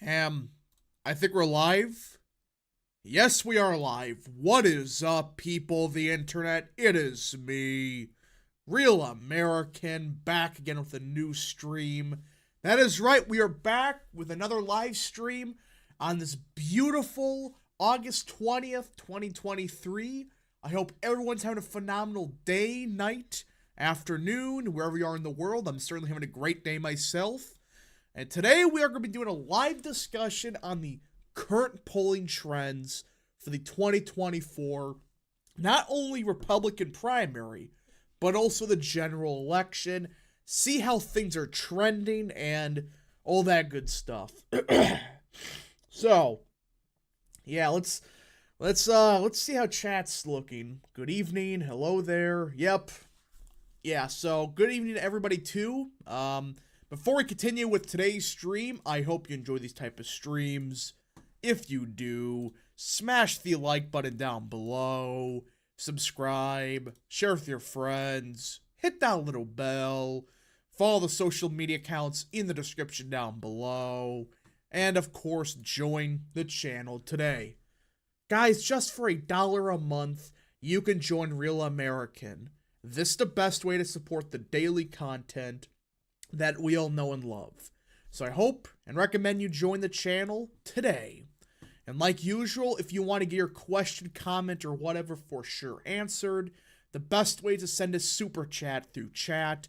I think we're live. Yes, we are live. What is up, people of the internet? It is me, Real American, back again with a new stream. That is right, we are back with another live stream on this beautiful August 20th, 2023. I hope everyone's having a phenomenal day, night, afternoon, wherever you are in the world. I'm certainly having a great day myself. And today we are going to be doing a live discussion on the current polling trends for the 2024, not only Republican primary, but also the general election. See how things are trending and all that good stuff. So, yeah, let's see how chat's looking. Good evening. Hello there. Yep. Yeah, so good evening to everybody too. Before we continue with today's stream, I hope you enjoy these type of streams. If you do, smash the like button down below, subscribe, share with your friends, hit that little bell, follow the social media accounts in the description down below, and of course, join the channel today. Guys, just for $1 a month, you can join Real American. This is the best way to support the daily content that we all know and love. So I hope and recommend you join the channel today. And like usual, if you want to get your question, comment, or whatever for sure answered, the best way is to send a super chat through chat.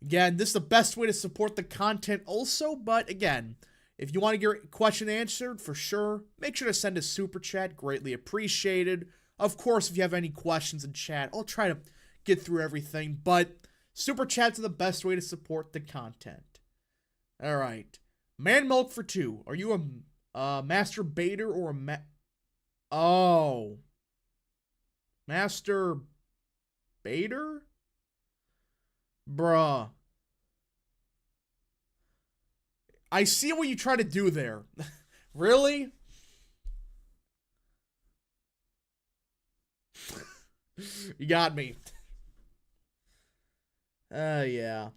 Again, this is the best way to support the content also, but again, if you want to get your question answered for sure, make sure to send a super chat, greatly appreciated. Of course, if you have any questions in chat, I'll try to get through everything, but super chats are the best way to support the content. Alright. Man Milk for 2. Are you a master baiter or a Oh. Master baiter? Bruh. I see what you try to do there. Really? You got me. Yeah.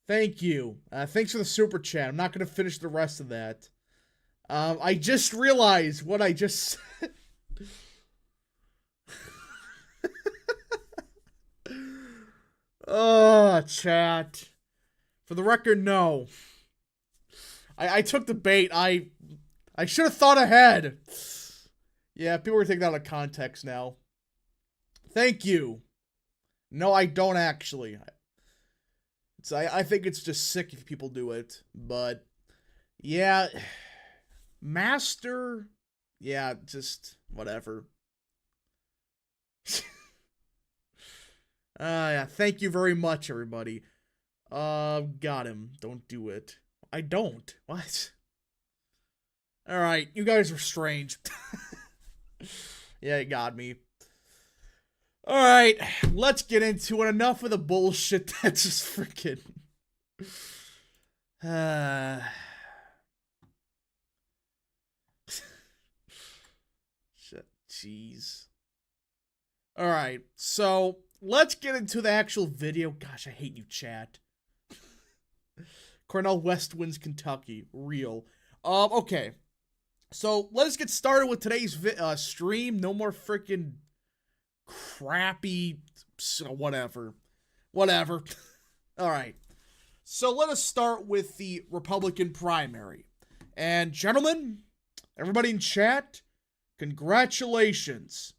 Thank you. Thanks for the super chat. I'm not going to finish the rest of that. I just realized what I just said. Oh, chat. For the record, no. I took the bait. I should have thought ahead. Yeah, people are taking that out of context now. Thank you. No, I don't actually. I think it's just sick if people do it, but yeah, master, yeah, just whatever. Yeah, thank you very much, everybody. Got him. Don't do it. I don't. What? Alright, you guys are strange. Yeah, it got me. Alright, let's get into it. Enough of the bullshit that's just freaking... Shit, jeez. Alright, so let's get into the actual video. Gosh, I hate you, chat. Cornel West wins Kentucky. Real. Okay. So, let's get started with today's stream. No more freaking crappy, whatever. Whatever. Alright. So, let us start with the Republican primary. And, gentlemen, everybody in chat, congratulations.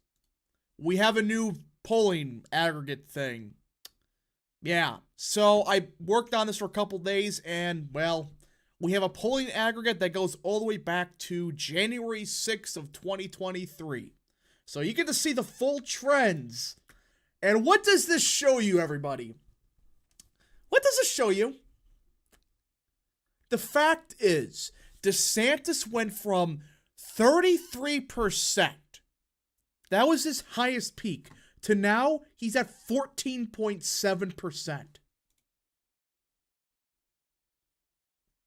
We have a new polling aggregate thing. Yeah. So, I worked on this for a couple days, and, well, we have a polling aggregate that goes all the way back to January 6th of 2023. So you get to see the full trends. And what does this show you, everybody? What does this show you? The fact is, DeSantis went from 33%, that was his highest peak, to now he's at 14.7%.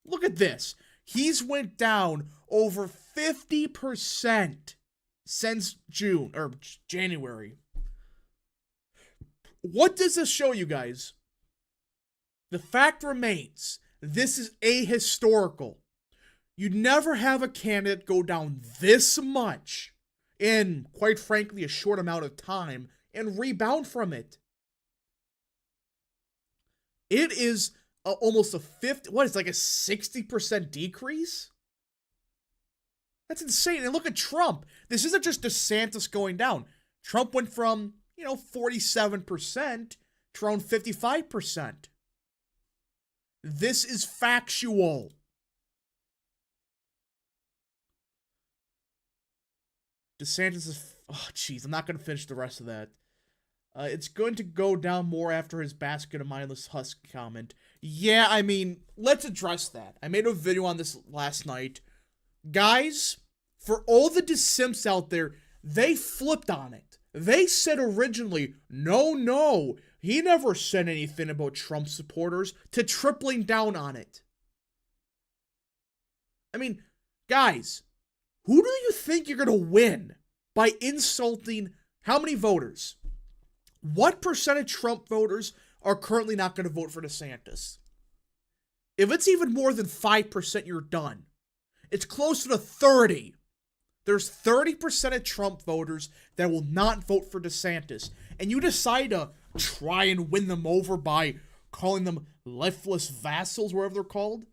Look at this. He's went down over 50% since June or January. What does this show you guys? The fact remains, this is ahistorical. You'd never have a candidate go down this much in, quite frankly, a short amount of time and rebound from it. It is almost a 50, what is like a 60% decrease? That's insane. And look at Trump. This isn't just DeSantis going down. Trump went from, 47% to around 55%. This is factual. DeSantis is, oh, jeez, I'm not going to finish the rest of that. It's going to go down more after his basket of mindless husk comment. Yeah, I mean, let's address that. I made a video on this last night. Guys, for all the DeSimps out there, they flipped on it. They said originally, no, he never said anything about Trump supporters, to tripling down on it. I mean, guys, who do you think you're going to win by insulting how many voters? What percentage Trump voters are currently not going to vote for DeSantis? If it's even more than 5%, you're done. It's closer to 30. There's 30% of Trump voters that will not vote for DeSantis. And you decide to try and win them over by calling them lifeless vassals, whatever they're called.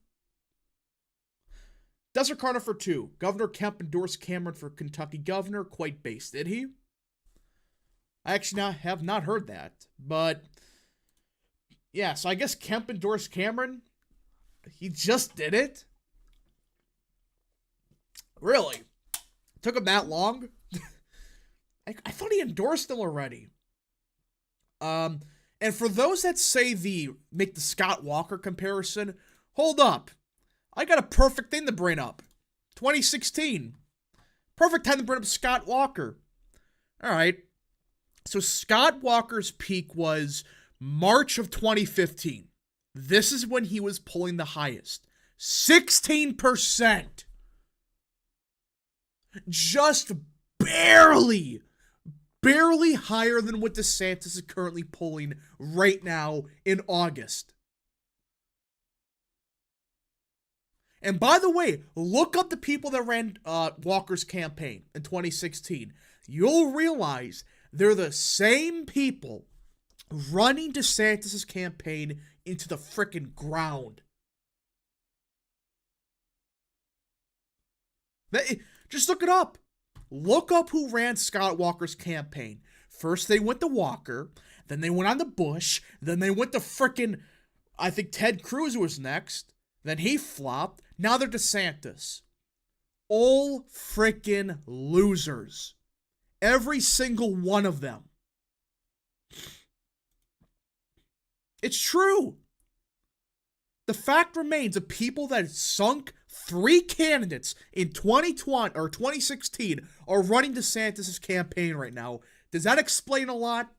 Desert Carter for 2. Governor Kemp endorsed Cameron for Kentucky governor. Quite based, did he? I actually have not heard that. But, yeah, so I guess Kemp endorsed Cameron. He just did it? Really? Took him that long? I thought he endorsed him already. And for those that say make the Scott Walker comparison, hold up. I got a perfect thing to bring up. 2016. Perfect time to bring up Scott Walker. All right. So Scott Walker's peak was March of 2015. This is when he was pulling the highest. 16%. Just barely higher than what DeSantis is currently pulling right now in August. And by the way, look up the people that ran Walker's campaign in 2016. You'll realize they're the same people running DeSantis' campaign into the frickin' ground. Just look it up. Look up who ran Scott Walker's campaign. First they went to Walker, then they went on to Bush, then they went to frickin', I think Ted Cruz was next, then he flopped, now they're DeSantis. All frickin' losers. Every single one of them. It's true. The fact remains of people that sunk 3 candidates in 2020 or 2016 are running DeSantis' campaign right now. Does that explain a lot?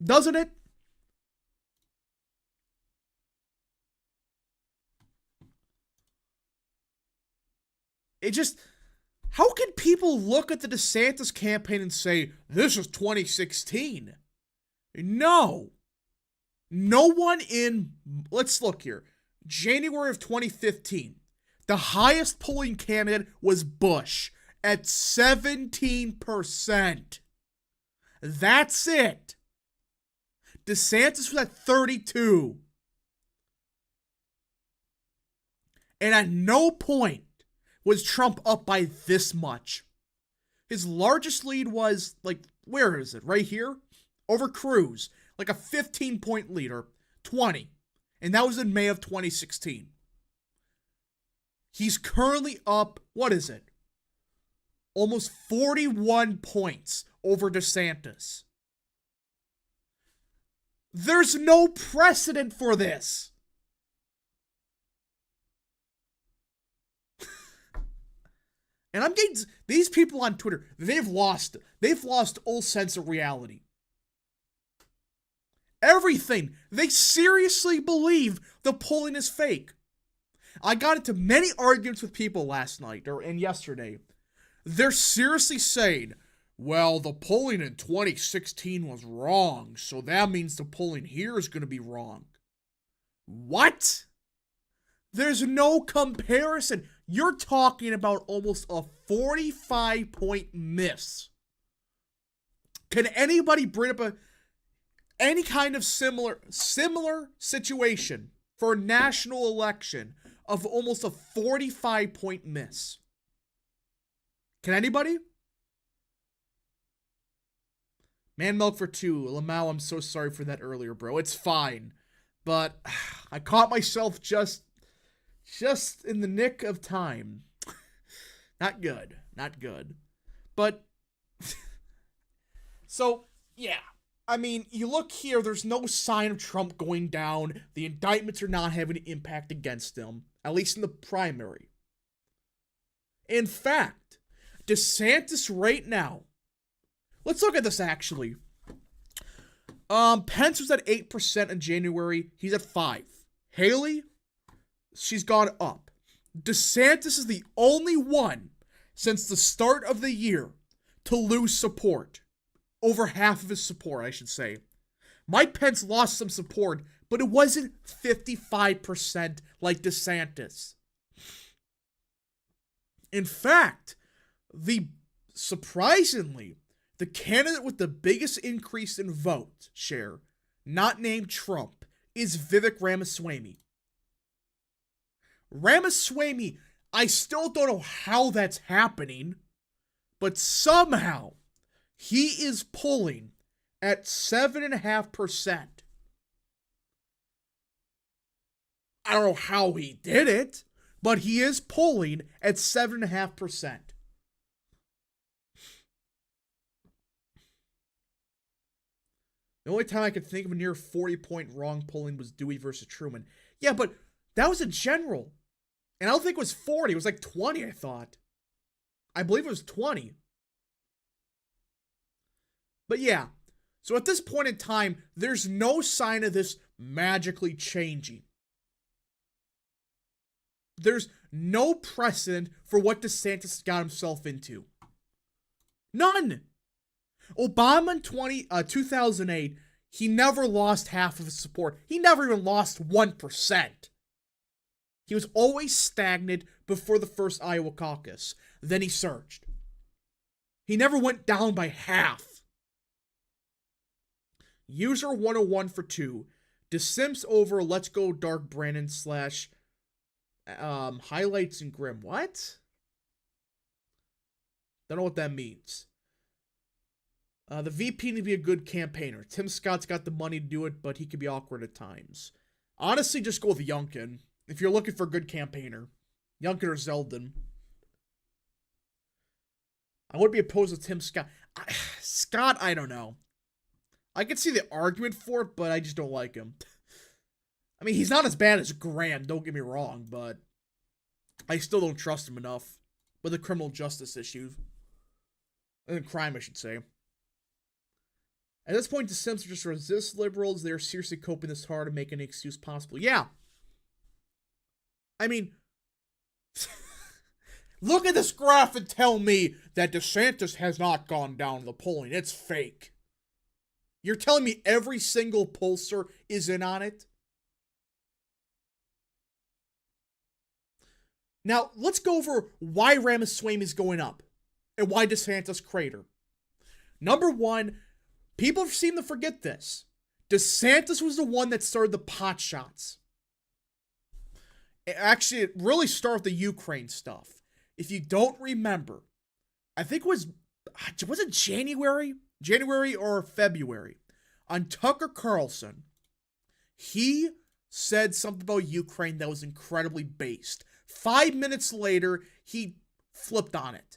Doesn't it? It just, how can people look at the DeSantis campaign and say, this is 2016? No. No one in, let's look here. January of 2015, the highest polling candidate was Bush at 17%. That's it. DeSantis was at 32. And at no point was Trump up by this much. His largest lead was, where is it? Right here? Over Cruz. Like a 15-point lead, or 20. And that was in May of 2016. He's currently up, what is it? Almost 41 points over DeSantis. There's no precedent for this. And I'm getting, these people on Twitter, they've lost all sense of reality. Everything. They seriously believe the polling is fake. I got into many arguments with people last night and yesterday. They're seriously saying, well, the polling in 2016 was wrong, so that means the polling here is going to be wrong. What? There's no comparison. You're talking about almost a 45-point miss. Can anybody bring up any kind of similar situation for a national election of almost a 45-point miss? Can anybody? Man Milk for 2. Lamau, I'm so sorry for that earlier, bro. It's fine. But I caught myself just in the nick of time. Not good. Not good. But, so, yeah. I mean, you look here, there's no sign of Trump going down. The indictments are not having an impact against him, at least in the primary. In fact, DeSantis right now, let's look at this actually. Pence was at 8% in January. He's at 5%. Haley, she's gone up. DeSantis is the only one since the start of the year to lose support. Over half of his support, I should say. Mike Pence lost some support, but it wasn't 55% like DeSantis. In fact, surprisingly, the candidate with the biggest increase in vote share, not named Trump, is Vivek Ramaswamy. Ramaswamy, I still don't know how that's happening, but somehow he is pulling at 7.5%. I don't know how he did it, but he is pulling at 7.5%. The only time I could think of a near 40-point wrong polling was Dewey versus Truman. Yeah, but that was a general. And I don't think it was 40. It was like 20, I thought. I believe it was 20. But yeah, so at this point in time, there's no sign of this magically changing. There's no precedent for what DeSantis got himself into. None. Obama in 2008, he never lost half of his support. He never even lost 1%. He was always stagnant before the first Iowa caucus. Then he surged. He never went down by half. User 101 for 2. DeSimps over Let's Go Dark Brandon / highlights and Grim. What? Don't know what that means. The VP need to be a good campaigner. Tim Scott's got the money to do it, but he can be awkward at times. Honestly, just go with Youngkin. If you're looking for a good campaigner. Youngkin or Zeldin. I wouldn't be opposed to Tim Scott. Scott, I don't know. I can see the argument for it, but I just don't like him. I mean, he's not as bad as Graham, don't get me wrong, but I still don't trust him enough with the criminal justice issue. And crime, I should say. At this point, the Sims just resist liberals. They're seriously coping this hard to make any excuse possible. Yeah. I mean, look at this graph and tell me that DeSantis has not gone down in the polling. It's fake. You're telling me every single pollster is in on it? Now, let's go over why Ramaswamy is going up and why DeSantis crater. Number one, people seem to forget this. DeSantis was the one that started the pot shots. Actually, it really started with the Ukraine stuff. If you don't remember, I think it was it January? January or February, on Tucker Carlson, he said something about Ukraine that was incredibly based. 5 minutes later, he flipped on it.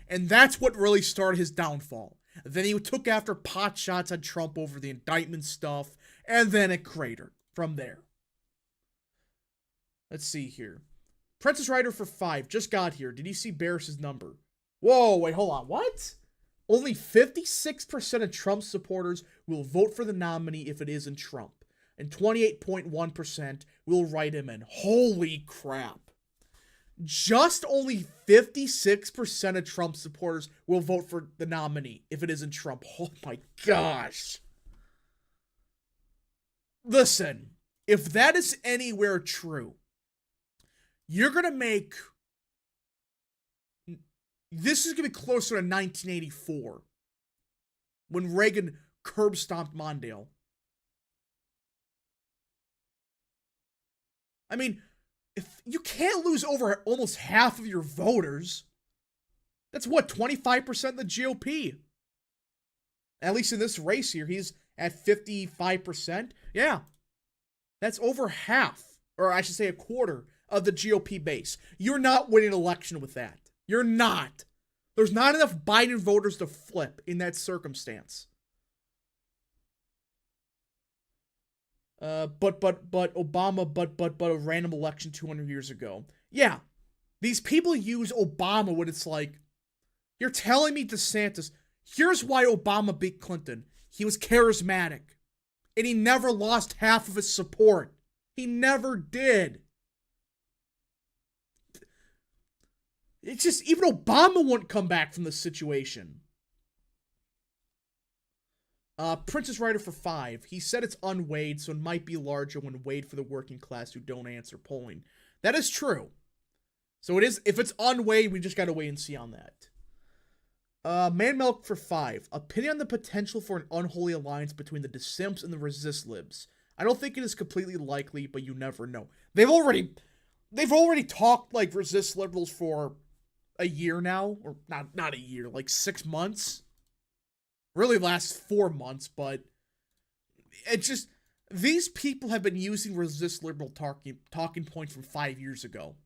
And that's what really started his downfall. Then he took after pot shots on Trump over the indictment stuff, and then it cratered from there. Let's see here. Princess Rider for 5 just got here. Did you see Barris's number? Whoa, wait, hold on. What? Only 56% of Trump supporters will vote for the nominee if it isn't Trump. And 28.1% will write him in. Holy crap. Just only 56% of Trump supporters will vote for the nominee if it isn't Trump. Oh my gosh. Listen, if that is anywhere true, you're going to make. This is going to be closer to 1984 when Reagan curb stomped Mondale. I mean, if you can't lose over almost half of your voters, that's what, 25% of the GOP? At least in this race here, he's at 55%. Yeah. That's over half, or I should say a quarter, of the GOP base. You're not winning an election with that. You're not. There's not enough Biden voters to flip in that circumstance. But Obama, but a random election 200 years ago. Yeah, these people use Obama when it's like, you're telling me DeSantis, here's why Obama beat Clinton. He was charismatic. And he never lost half of his support. He never did. It's just, even Obama wouldn't come back from this situation. Princess Writer for 5. He said it's unweighed, so it might be larger when weighed for the working class who don't answer polling. That is true. So it is, if it's unweighed, we just gotta wait and see on that. Man Milk for 5. Opinion on the potential for an unholy alliance between the DeSimps and the Resist Libs. I don't think it is completely likely, but you never know. They've already talked like Resist Liberals for a year now, or not a year, like 6 months. Really last 4 months, but it just, these people have been using Resist Liberal talking points from 5 years ago.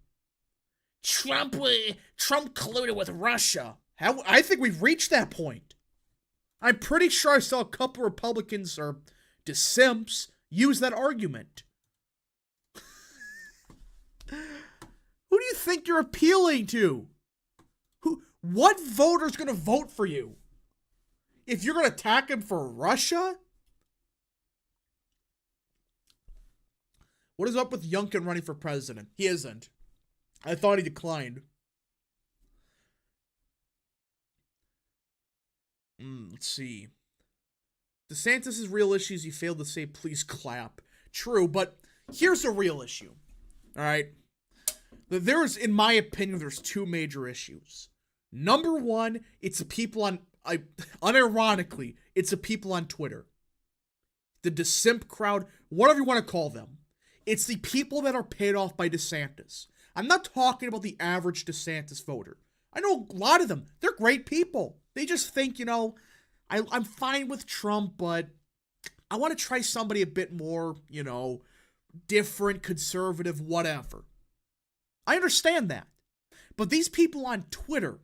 Trump colluded with Russia. I think we've reached that point. I'm pretty sure I saw a couple Republicans or DeSimps use that argument. Who do you think you're appealing to? What voter's gonna vote for you? If you're gonna attack him for Russia? What is up with Youngkin running for president? He isn't. I thought he declined. Let's see. DeSantis' real issues, he failed to say please clap. True, but here's a real issue. Alright? There's, in my opinion, there's two major issues. Number one, it's the people on, unironically, it's the people on Twitter. The DeSimp crowd, whatever you want to call them. It's the people that are paid off by DeSantis. I'm not talking about the average DeSantis voter. I know a lot of them. They're great people. They just think, I'm fine with Trump, but I want to try somebody a bit more, different, conservative, whatever. I understand that. But these people on Twitter,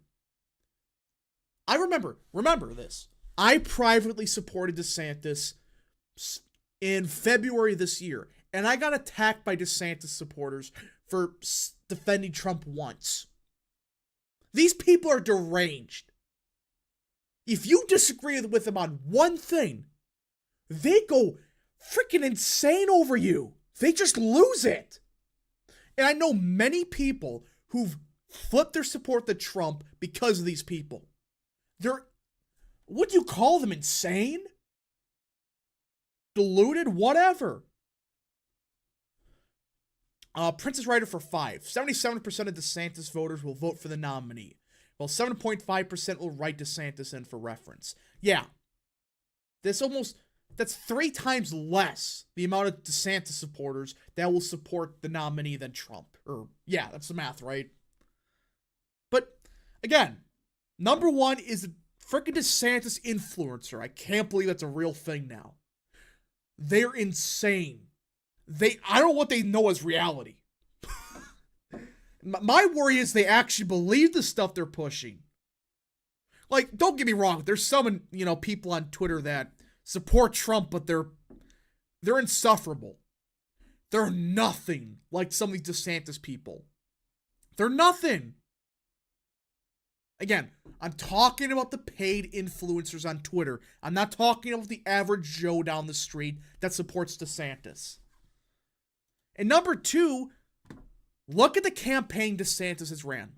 I remember this. I privately supported DeSantis in February this year, and I got attacked by DeSantis supporters for defending Trump once. These people are deranged. If you disagree with them on one thing, they go freaking insane over you. They just lose it. And I know many people who've flipped their support to Trump because of these people. What do you call them, insane? Deluded? Whatever. Princess Writer for 5. 77% of DeSantis voters will vote for the nominee, while 7.5% will write DeSantis in for reference. Yeah. That's 3 times less the amount of DeSantis supporters that will support the nominee than Trump. Yeah, that's the math, right? But, again, number one is the freaking DeSantis influencer. I can't believe that's a real thing now. They're insane. I don't know what they know as reality. My worry is they actually believe the stuff they're pushing. Like, don't get me wrong. There's some, people on Twitter that support Trump, but they're insufferable. They're nothing like some of these DeSantis people. They're nothing. Again, I'm talking about the paid influencers on Twitter. I'm not talking about the average Joe down the street that supports DeSantis. And number two, look at the campaign DeSantis has ran.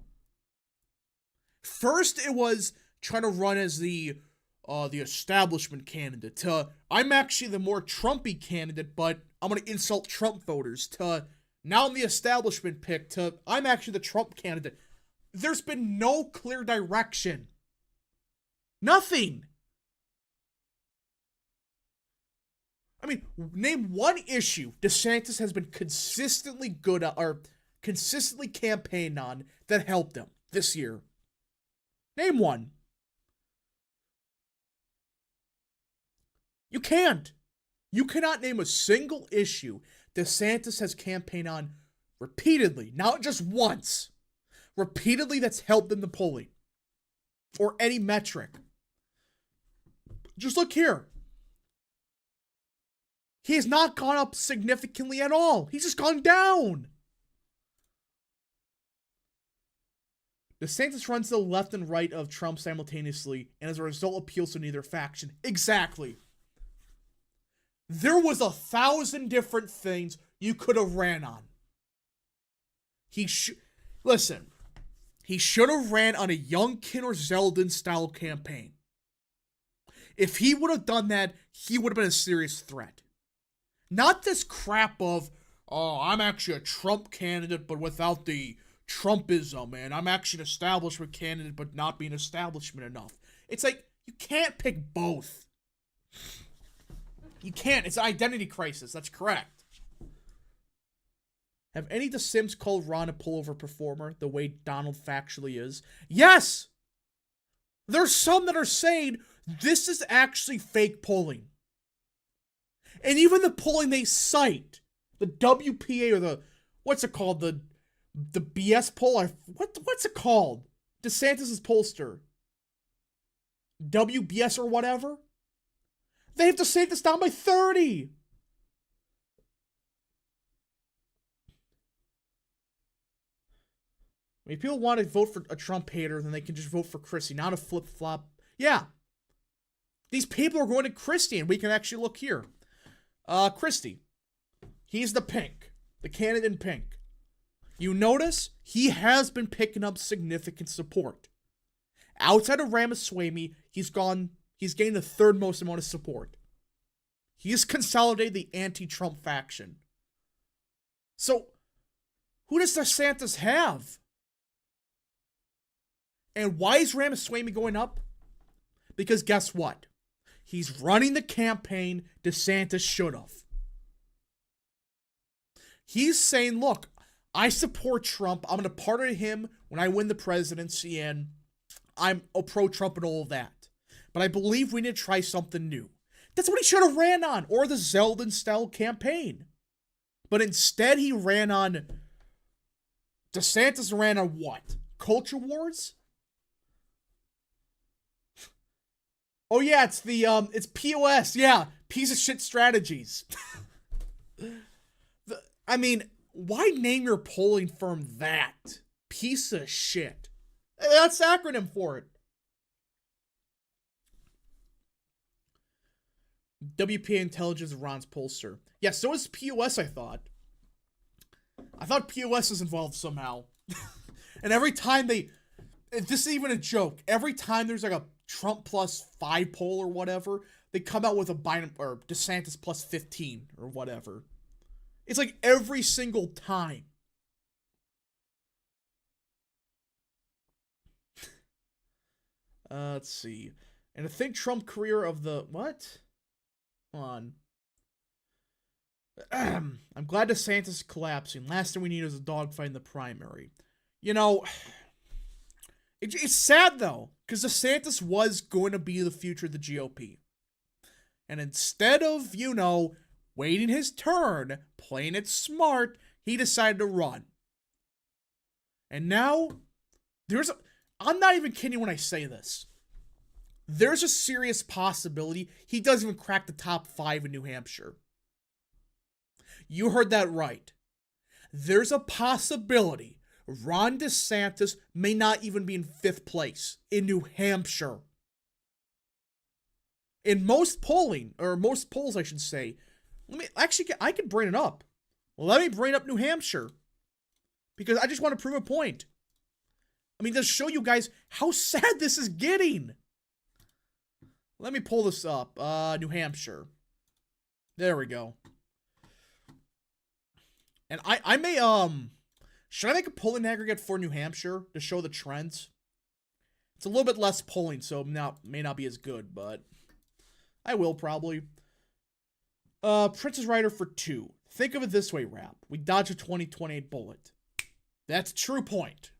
First, it was trying to run as the the establishment candidate, to I'm actually the more Trumpy candidate, but I'm gonna insult Trump voters, to now I'm the establishment pick, to I'm actually the Trump candidate. There's been no clear direction. Nothing. I mean, name one issue DeSantis has been consistently good at, or consistently campaigned on, that helped him this year. Name one. You can't. You cannot name a single issue DeSantis has campaigned on repeatedly, not just once, repeatedly, that's helped in the polling or any metric. Just look here. He has not gone up significantly at all. He's just gone down. DeSantis runs to the left and right of Trump simultaneously, and as a result appeals to neither faction. Exactly. There was 1,000 different things you could have ran on. Listen, he should have ran on a Youngkin or Zeldin style campaign. If he would have done that, he would have been a serious threat. Not this crap of, oh, I'm actually a Trump candidate, but without the Trumpism, and I'm actually an establishment candidate, but not being establishment enough. It's like, you can't pick both. You can't. It's an identity crisis. That's correct. Have any of the Sims called Ron a pullover performer, the way Donald factually is? Yes! There's some that are saying this is actually fake polling. And even the polling they cite, the WPA or the, what's it called? The BS poll? What's it called? DeSantis' pollster. WBS or whatever? They have to say this down by 30. I mean, if people want to vote for a Trump hater, then they can just vote for Christie, not a flip-flop. Yeah. These people are going to Christie, and we can actually look here. Christie. He's the pink. The candidate in pink. You notice he has been picking up significant support. Outside of Ramaswamy, he's gained the third most amount of support. He's consolidated the anti-Trump faction. So, who does DeSantis have? And why is Ramaswamy going up? Because guess what? He's running the campaign DeSantis should have. He's saying, look, I support Trump. I'm going to partner with him when I win the presidency, and I'm a pro-Trump and all of that. But I believe we need to try something new. That's what he should have ran on, or the Zeldin-style campaign. But instead, he ran on... DeSantis ran on what? Culture wars? Oh yeah, it's POS, yeah. Piece of shit strategies. I mean, why name your polling firm that? Piece of shit. That's the acronym for it. WPA Intelligence Ron's pollster. Yeah, so is POS, I thought. I thought POS was involved somehow. And every time this is even a joke, every time there's like a Trump plus 5 poll or whatever, they come out with a Biden or DeSantis plus 15 or whatever. It's like every single time. Let's see. And the think Trump career of the... What? Hold on. I'm glad DeSantis is collapsing. Last thing we need is a dogfight in the primary. You know, it's sad though, because DeSantis was going to be the future of the GOP. And instead of, waiting his turn, playing it smart, he decided to run. And now, I'm not even kidding when I say this. There's a serious possibility he doesn't even crack the top 5 in New Hampshire. You heard that right. There's a possibility Ron DeSantis may not even be in 5th place in New Hampshire. In most polling, or most polls I should say, I can bring it up. Let me bring up New Hampshire. Because I just want to prove a point. I mean, to show you guys how sad this is getting. Let me pull this up. New Hampshire. There we go. And I may, should I make a polling aggregate for New Hampshire to show the trends? It's a little bit less polling, so may not be as good, but I will probably. Princess Rider for 2. Think of it this way, Rap. We dodged a 2028 bullet. That's a true point.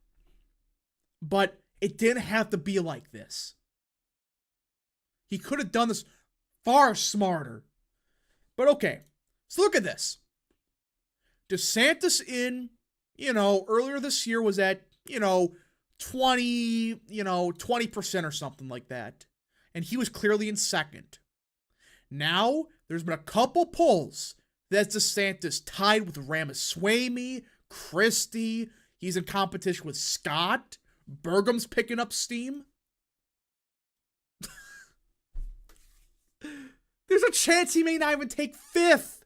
But it didn't have to be like this. He could have done this far smarter. But okay, so look at this. DeSantis earlier this year was at, 20% or something like that. And he was clearly in second. Now, there's been a couple polls that DeSantis tied with Ramaswamy, Christie. He's in competition with Scott. Burgum's picking up steam. There's a chance he may not even take 5th.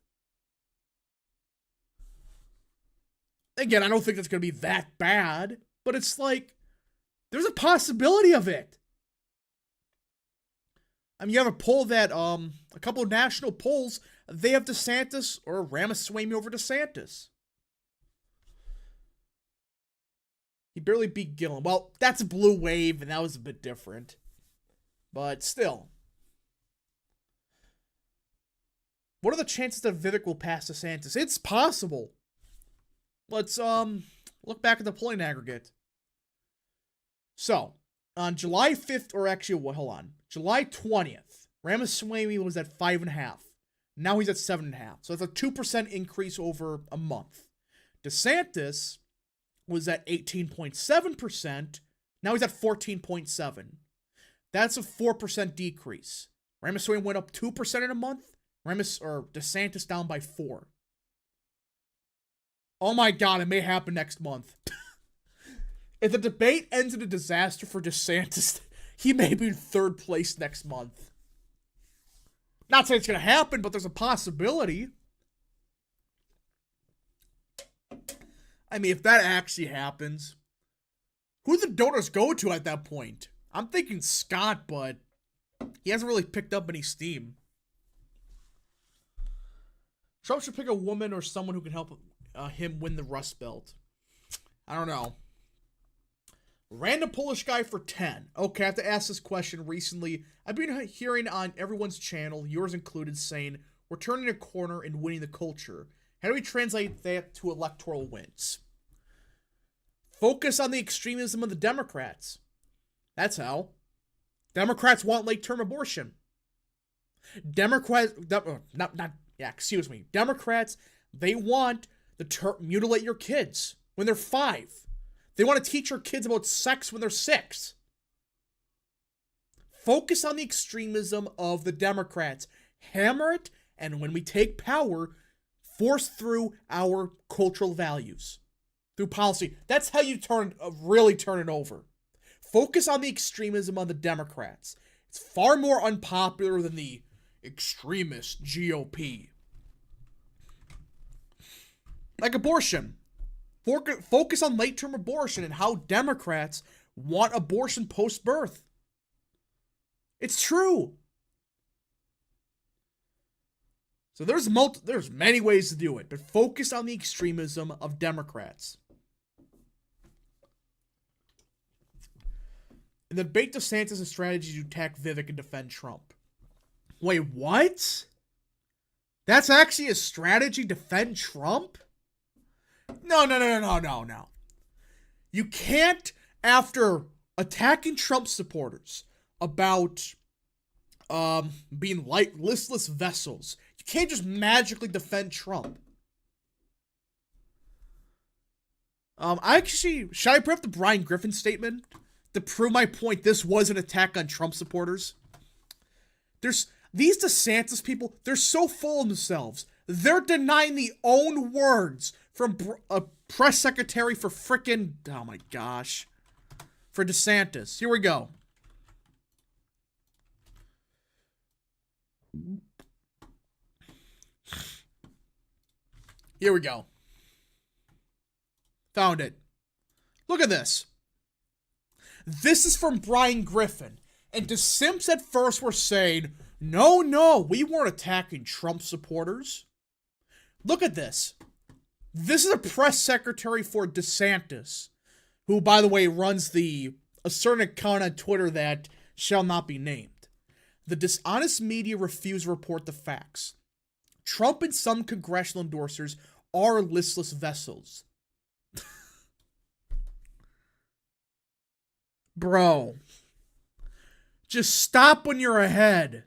Again, I don't think that's going to be that bad, but it's like, there's a possibility of it. I mean, you have a poll that, a couple of national polls, they have DeSantis or Ramaswamy over DeSantis. He barely beat Gillum. Well, that's a blue wave, and that was a bit different. But still. What are the chances that Vivek will pass DeSantis? It's possible. Let's look back at the polling aggregate. So, on July 5th, or actually, well, hold on. July 20th, Ramaswamy was at 5.5. Now he's at 7.5. So that's a 2% increase over a month. DeSantis was at 18.7%. Now he's at 14.7. That's a 4% decrease. Ramaswamy went up 2% in a month. DeSantis down by 4. Oh my God, it may happen next month. If the debate ends in a disaster for DeSantis, he may be in 3rd place next month. Not saying it's going to happen, but there's a possibility. I mean, if that actually happens, who do the donors go to at that point? I'm thinking Scott, but he hasn't really picked up any steam. Trump should pick a woman or someone who can help him win the Rust Belt. I don't know. Random Polish guy for 10. Okay, I have to ask this question recently. I've been hearing on everyone's channel, yours included, saying we're turning a corner and winning the culture. How do we translate that to electoral wins? Focus on the extremism of the Democrats. That's how. Democrats want late-term abortion. Democrats, they want to mutilate your kids when they're 5. They want to teach your kids about sex when they're 6. Focus on the extremism of the Democrats. Hammer it, and when we take power, force through our cultural values. Through policy. That's how you really turn it over. Focus on the extremism of the Democrats. It's far more unpopular than the extremist GOP. Like abortion. Focus on late-term abortion and how Democrats want abortion post-birth. It's true. So there's many ways to do it, but focus on the extremism of Democrats. In the debate, DeSantis' strategy to attack Vivek and defend Trump. Wait, what? That's actually a strategy to defend Trump? No. You can't, after attacking Trump supporters about being listless vessels, you can't just magically defend Trump. Should I put up the Brian Griffin statement to prove my point this was an attack on Trump supporters? These DeSantis people, they're so full of themselves. They're denying the own words from a press secretary for frickin', oh my gosh, for DeSantis. Here we go. Here we go. Found it. Look at this. This is from Brian Griffin. And the Simps at first were saying, no, we weren't attacking Trump supporters. Look at this. This is a press secretary for DeSantis, who, by the way, runs a certain account on Twitter that shall not be named. The dishonest media refuse to report the facts. Trump and some congressional endorsers are listless vessels. Bro. Just stop when you're ahead.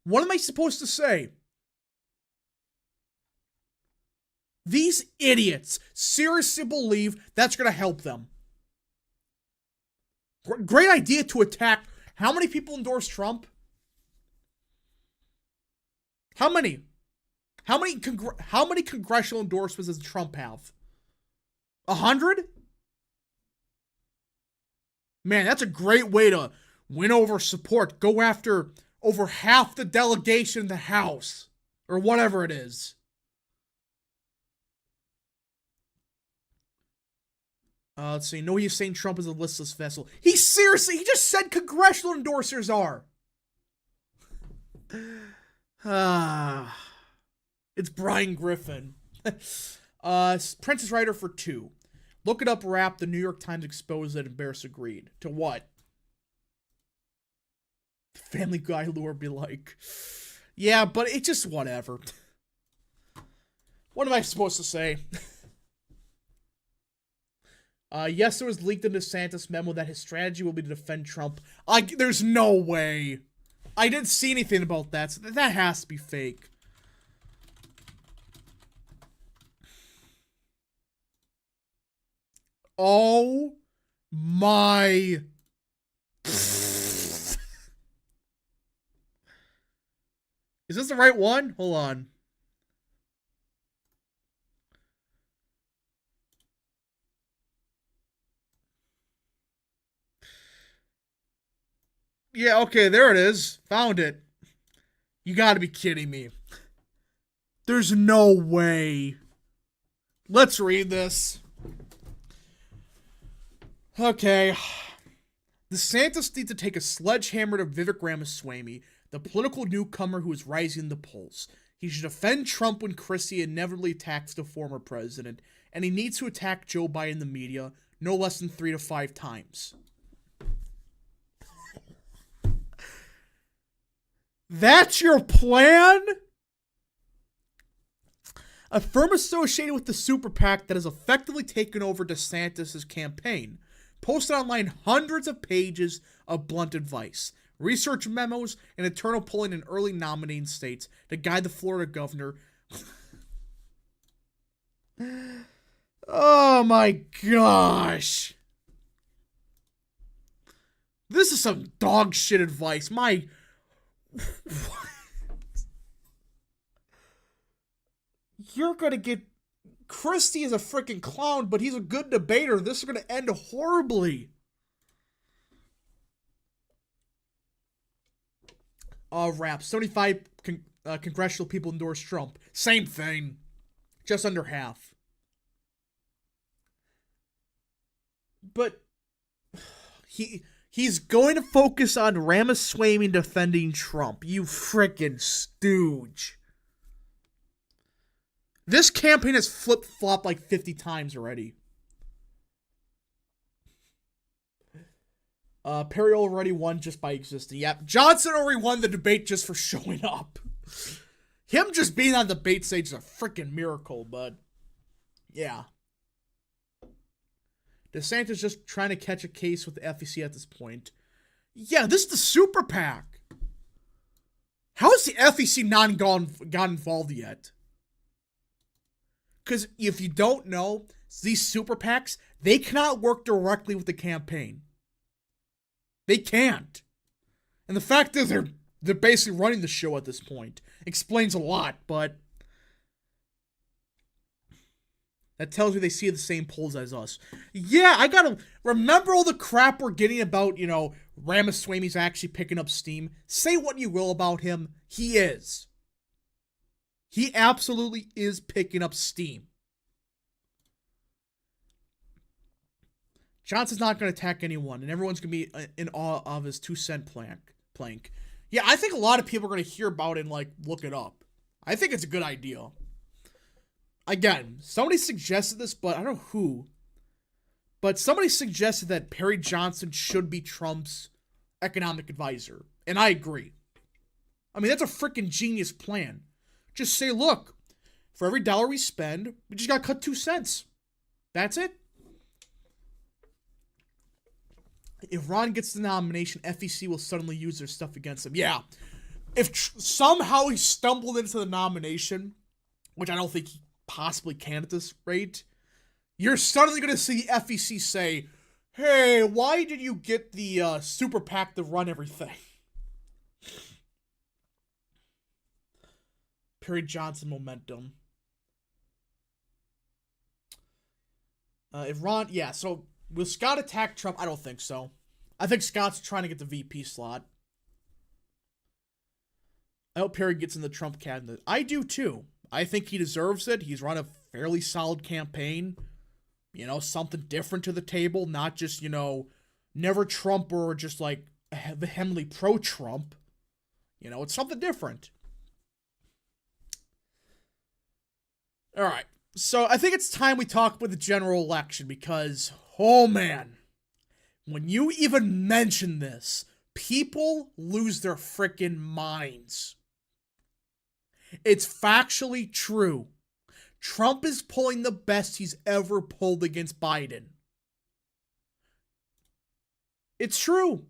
What am I supposed to say? These idiots seriously believe that's going to help them. Great idea to attack. How many people endorse Trump? How many? How many congressional endorsements does Trump have? 100? Man, that's a great way to win over support. Go after over half the delegation in the House. Or whatever it is. Let's see. No, he's saying Trump is a listless vessel. He just said congressional endorsers are. It's Brian Griffin. Princess Writer for 2. Look it up, rap. The New York Times exposed that Embarrass agreed. To what? Family Guy lure be like. Yeah, but it's just whatever. What am I supposed to say? Yes, there was leaked in DeSantis memo that his strategy will be to defend Trump. There's no way. I didn't see anything about that, so that has to be fake. Oh my. Is this the right one? Hold on. Yeah, okay, there it is. Found it. You gotta be kidding me. There's no way. Let's read this. Okay. DeSantis needs to take a sledgehammer to Vivek Ramaswamy, the political newcomer who is rising in the polls. He should defend Trump when Christie inevitably attacks the former president, and he needs to attack Joe Biden in the media no less than 3 to 5 times. That's your plan? A firm associated with the super PAC that has effectively taken over DeSantis' campaign posted online hundreds of pages of blunt advice, research memos, and internal polling in early nominating states to guide the Florida governor. Oh my gosh. This is some dog shit advice. You're gonna get. Christie is a freaking clown, but he's a good debater. This is gonna end horribly. Rap. 75 congressional people endorse Trump. Same thing. Just under half. But he's going to focus on Ramaswamy defending Trump. You freaking stooge. This campaign has flip-flopped like 50 times already. Perry already won just by existing. Yep, Johnson already won the debate just for showing up. Him just being on the debate stage is a freaking miracle, but yeah. DeSantis just trying to catch a case with the FEC at this point. Yeah, this is the super PAC. How has the FEC not got involved yet? Because if you don't know, these super PACs, they cannot work directly with the campaign. They can't. And the fact is they're basically running the show at this point. Explains a lot, but that tells me they see the same polls as us. Yeah, I gotta remember all the crap we're getting about, Ramaswamy's actually picking up steam. Say what you will about him. He is. He absolutely is picking up steam. Johnson's not going to attack anyone, and everyone's going to be in awe of his 2 cent plank. Yeah, I think a lot of people are going to hear about it and, like, look it up. I think it's a good idea. Again, somebody suggested this, but I don't know who. But somebody suggested that Perry Johnson should be Trump's economic advisor. And I agree. I mean, that's a freaking genius plan. Just say, look, for every dollar we spend, we just got to cut 2 cents. That's it. If Ron gets the nomination, FEC will suddenly use their stuff against him. Yeah. If somehow he stumbled into the nomination, which I don't think he possibly can at this rate, you're suddenly going to see the FEC say, hey, why did you get the super PAC to run everything? Perry Johnson momentum. If Ron, yeah, so will Scott attack Trump? I don't think so. I think Scott's trying to get the VP slot. I hope Perry gets in the Trump cabinet. I do too. I think he deserves it. He's run a fairly solid campaign. You know, something different to the table, not just, you know, never Trump or just like vehemently pro-Trump. You know, it's something different. All right. So I think it's time we talk about the general election because, oh man, when you even mention this, people lose their freaking minds. It's factually true. Trump is pulling the best he's ever pulled against Biden. It's true.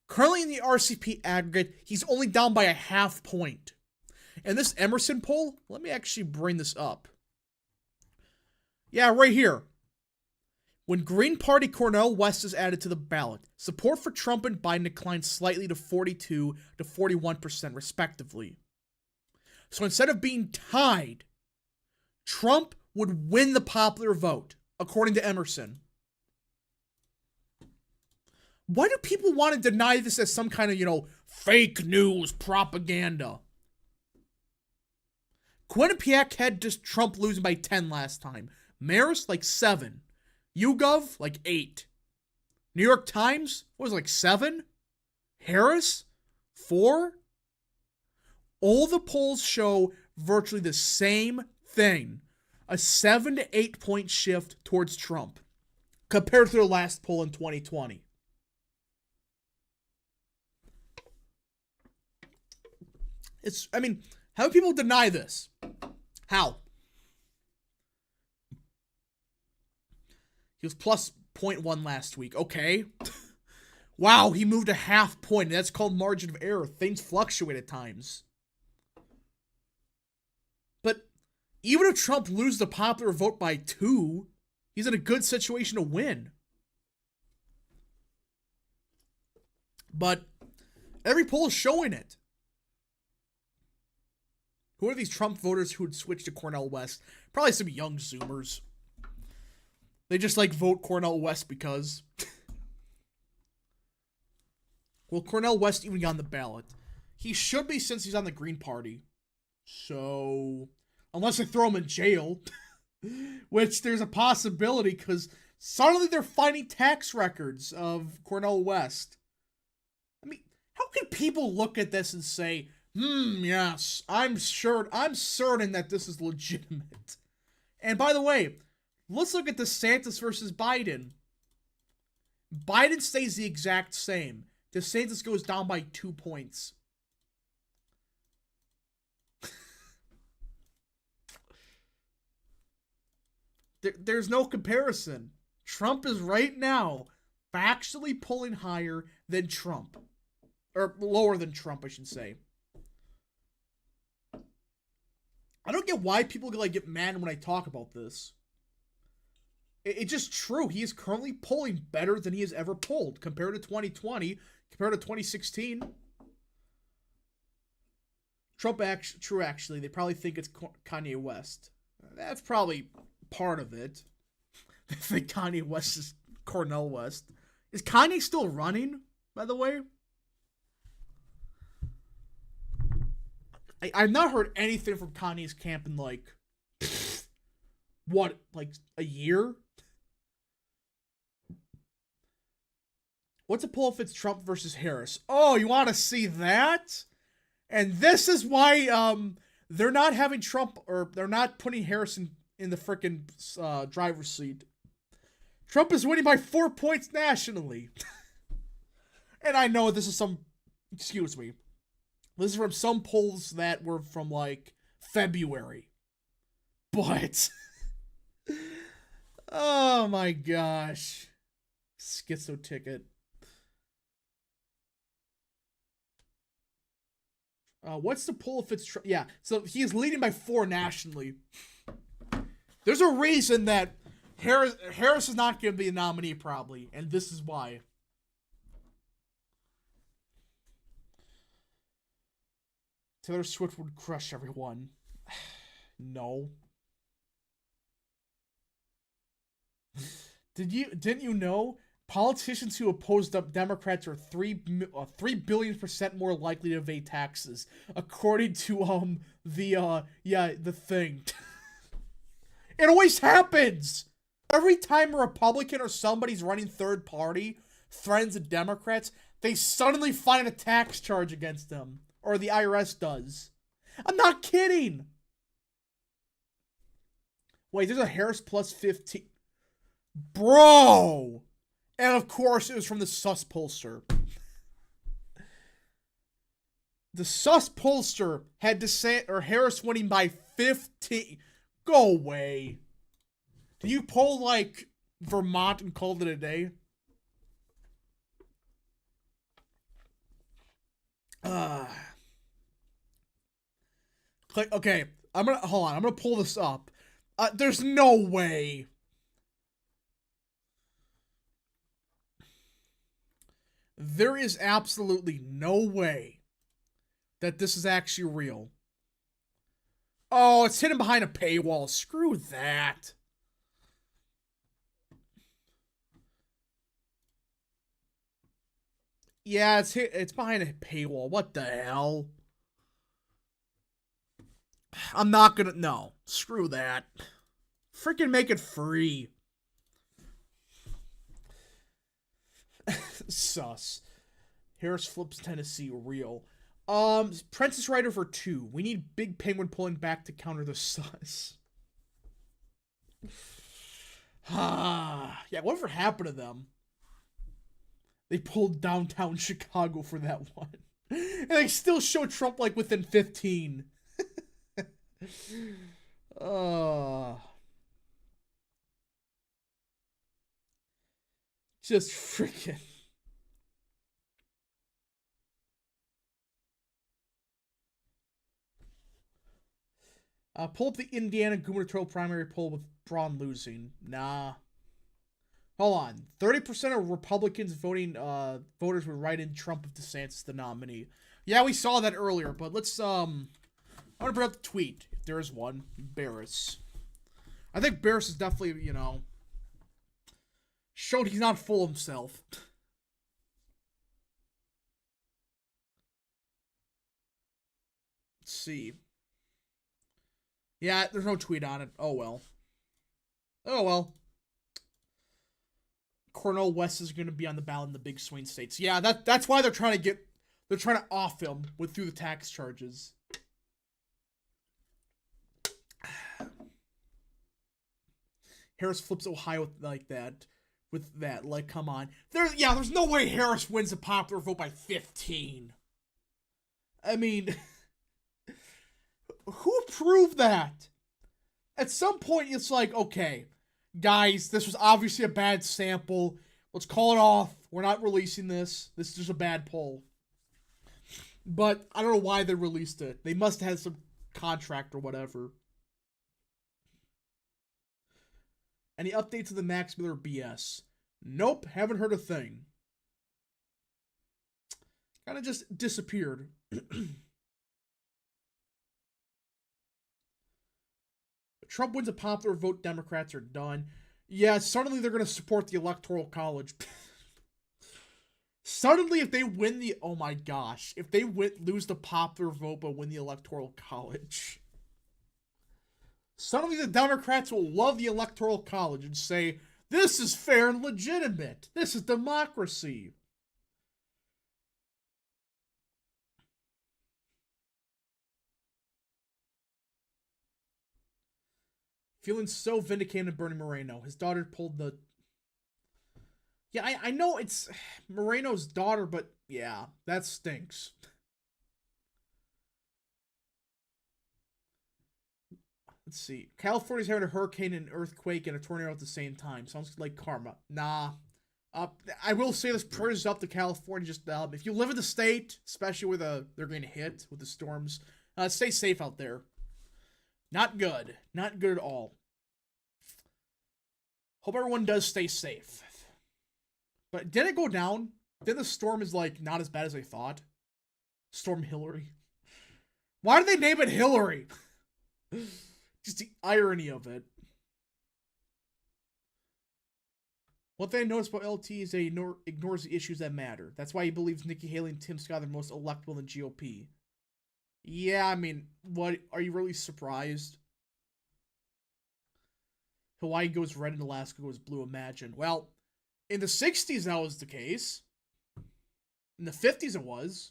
Currently in the RCP aggregate, he's only down by a half point. And this Emerson poll, let me actually bring this up. Yeah, right here. When Green Party Cornel West is added to the ballot, support for Trump and Biden declined slightly to 42 to 41% respectively. So instead of being tied, Trump would win the popular vote, according to Emerson. Why do people want to deny this as some kind of, you know, fake news propaganda? Quinnipiac had just Trump losing by 10 last time. Marist, like 7. YouGov, like 8. New York Times, what was it, like 7? Harris, 4? All the polls show virtually the same thing. A 7 to 8 point shift towards Trump compared to their last poll in 2020. I mean, how do people deny this? How? He was plus 0.1 last week. Okay. Wow, he moved a half point. That's called margin of error. Things fluctuate at times. But even if Trump loses the popular vote by 2, he's in a good situation to win. But every poll is showing it. Who are these Trump voters who would switch to Cornel West? Probably some young Zoomers. They just like vote Cornel West because. Well, Cornel West even got on the ballot. He should be since he's on the Green Party. So, unless they throw him in jail, which there's a possibility because suddenly they're finding tax records of Cornel West. I mean, how can people look at this and say, yes, I'm certain that this is legitimate. And by the way, let's look at DeSantis versus Biden. Biden stays the exact same. DeSantis goes down by 2 points. There's no comparison. Trump is right now factually pulling higher than Trump. Or lower than Trump, I should say. I don't get why people get mad when I talk about this. It's just true. He is currently polling better than he has ever polled compared to 2020, compared to 2016. True, actually. They probably think it's Kanye West. That's probably part of it. They think Kanye West is Cornel West. Is Kanye still running, by the way? I've not heard anything from Kanye's camp in like a year? What's a poll if it's Trump versus Harris? Oh, you want to see that? And this is why they're not having Trump, or they're not putting Harris in the frickin' driver's seat. Trump is winning by 4 points nationally. And I know this is excuse me. This is from some polls that were from like February. But oh my gosh. Schizo ticket. What's the poll if it's yeah, so he's leading by 4 nationally. There's a reason that Harris is not going to be a nominee probably, and this is why. Taylor Swift would crush everyone. No. Didn't you know politicians who opposed up Democrats are 3 billion% more likely to evade taxes, according to the thing. It always happens. Every time a Republican or somebody's running third party threatens the Democrats, they suddenly find a tax charge against them, or the IRS does. I'm not kidding. Wait, there's a Harris plus 15. Bro! And of course, it was from the sus pollster. The sus pollster had Harris winning by 15. Go away. Do you poll like Vermont and called it a day? Okay, hold on. I'm gonna pull this up. There's no way. There is absolutely no way that this is actually real. Oh, it's hidden behind a paywall. Screw that. Yeah, it's behind a paywall. What the hell? I'm not gonna... No. Screw that. Freaking make it free. Sus. Harris flips Tennessee real. Princess Rider for 2. We need Big Penguin pulling back to counter the sus. Yeah, whatever happened to them? They pulled downtown Chicago for that one. And they still show Trump like within 15. Just freaking. Pull up the Indiana gubernatorial primary poll with Braun losing. Nah. Hold on. 30% of Republicans voters would write in Trump if DeSantis the nominee. Yeah, we saw that earlier, but let's I'm gonna bring up the tweet if there is one. Barris. I think Barris is definitely, showed he's not full of himself. Let's see. Yeah, there's no tweet on it. Oh well. Oh well. Cornel West is going to be on the ballot in the big swing states. Yeah, that's why they're trying to off him through the tax charges. Harris flips Ohio like that. With that, like, come on. There's no way Harris wins a popular vote by 15. I mean, who proved that? At some point, it's like, okay, guys, this was obviously a bad sample. Let's call it off. We're not releasing this. This is just a bad poll. But I don't know why they released it. They must have had some contract or whatever. Any updates of the Max Miller BS? Nope, haven't heard a thing. Kind of just disappeared. Trump wins a popular vote, Democrats are done. Yeah, suddenly they're going to support the Electoral College. Suddenly, if they win the... Oh my gosh. If they lose the popular vote but win the Electoral College... Suddenly the Democrats will love the Electoral College and say, this is fair and legitimate. This is democracy. Feeling so vindicated, Bernie Moreno. His daughter pulled the. Yeah, I know it's Moreno's daughter, but yeah, that stinks. Let's see. California's having a hurricane, an earthquake, and a tornado at the same time. Sounds like karma. Nah. I will say this: prayers up to California. Just if you live in the state, especially where they're going to hit with the storms, stay safe out there. Not good. Not good at all. Hope everyone does stay safe. But did it go down? Then the storm is like not as bad as I thought. Storm Hillary. Why did they name it Hillary? Just the irony of it. One thing I noticed about LT is he ignores the issues that matter. That's why he believes Nikki Haley and Tim Scott are the most electable in the GOP. Yeah, I mean, what? Are you really surprised? Hawaii goes red and Alaska goes blue, imagine. Well, in the 60s that was the case. In the 50s it was.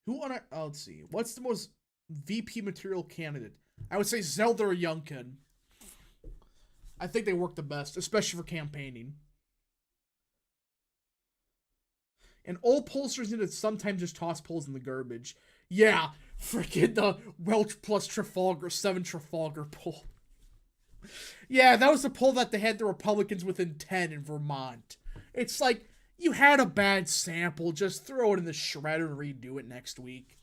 Let's see. What's the most VP material candidate? I would say Zelda or Youngkin. I think they work the best, especially for campaigning. And old pollsters need to sometimes just toss polls in the garbage. Yeah, freaking the Welch plus Trafalgar, 7 Trafalgar poll. Yeah, that was the poll that they had the Republicans within 10 in Vermont. It's like, you had a bad sample, just throw it in the shredder and redo it next week.